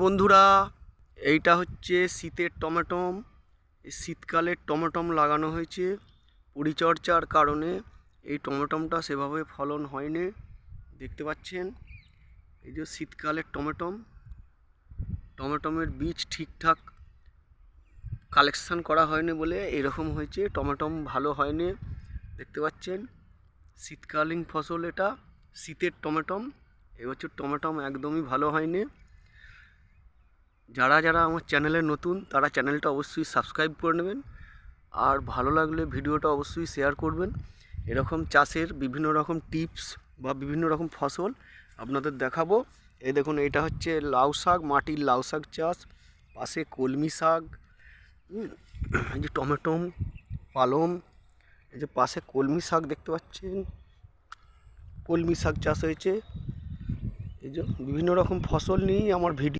বন্ধুরা, এইটা হচ্ছে শীতের টমেটম। এই শীতকালের টমেটম লাগানো হয়েছে। পরিচর্যার কারণে এই টমেটমটা সেভাবে ফলন হয়নি। দেখতে পাচ্ছেন, এই যে শীতকালের টমেটমের বীজ ঠিকঠাক কালেকশান করা হয়নি বলে এরকম হয়েছে। টমেটম ভালো হয়নি। দেখতে পাচ্ছেন, শীতকালীন ফসল এটা, শীতের টমেটম। এবছর টমেটম একদমই ভালো হয়নি। যারা যারা আমার চ্যানেলে নতুন তারা চ্যানেলটা অবশ্যই সাবস্ক্রাইব করে নেবেন, আর ভালো লাগলে ভিডিওটা অবশ্যই শেয়ার করবেন। এরকম চাষের বিভিন্ন রকম টিপস বা বিভিন্ন রকম ফসল আপনাদের দেখাবো। এই দেখুন, এটা হচ্ছে লাউ শাক, মাটির লাউ শাক চাষ, পাশে কলমি শাক, এই যে টমেটম, পালং, এই যে পাশে কলমি শাক দেখতে পাচ্ছেন, কলমি শাক চাষ হয়েছে। এই যে বিভিন্ন রকম ফসল নিয়েই আমার ভিডিও।